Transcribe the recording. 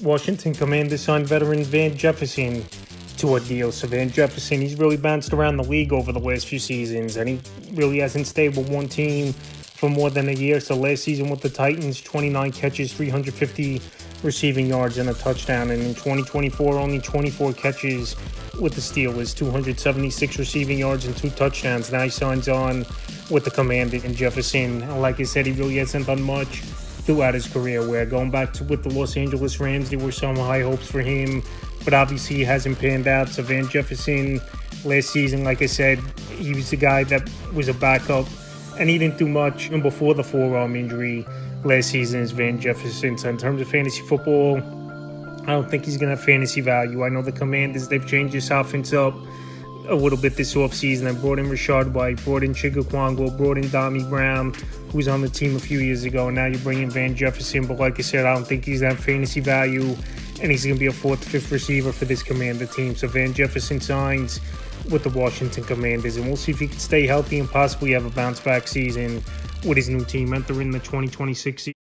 Washington Commanders signed veteran Van Jefferson to a deal. So Van Jefferson, he's really bounced around the league over the last few seasons, and he really hasn't stayed with one team for more than a year. So last season with the Titans, 29 catches, 350 receiving yards, and a touchdown. And in 2024, only 24 catches with the Steelers, 276 receiving yards and 2 touchdowns. Now he signs on with the Commanders. And Jefferson, like I said, he really hasn't done much throughout his career, where going back to with the Los Angeles Rams, there were some high hopes for him, but obviously he hasn't panned out. So Van Jefferson, last season, like I said, he was the guy that was a backup, and he didn't do much. And before the forearm injury last season is Van Jefferson. So in terms of fantasy football, I don't think he's going to have fantasy value. I know the Commanders, they've changed this offense up a little bit this offseason. They brought in Rashard White, brought in Chigga, brought in Dami Brown, who was on the team a few years ago, and now you bring in Van Jefferson. But like I said, I don't think he's going to have fantasy value, and he's going to be a 4th, 5th receiver for this Commander team. So Van Jefferson signs with the Washington Commanders, and we'll see if he can stay healthy and possibly have a bounce-back season with his new team entering the 2026 season.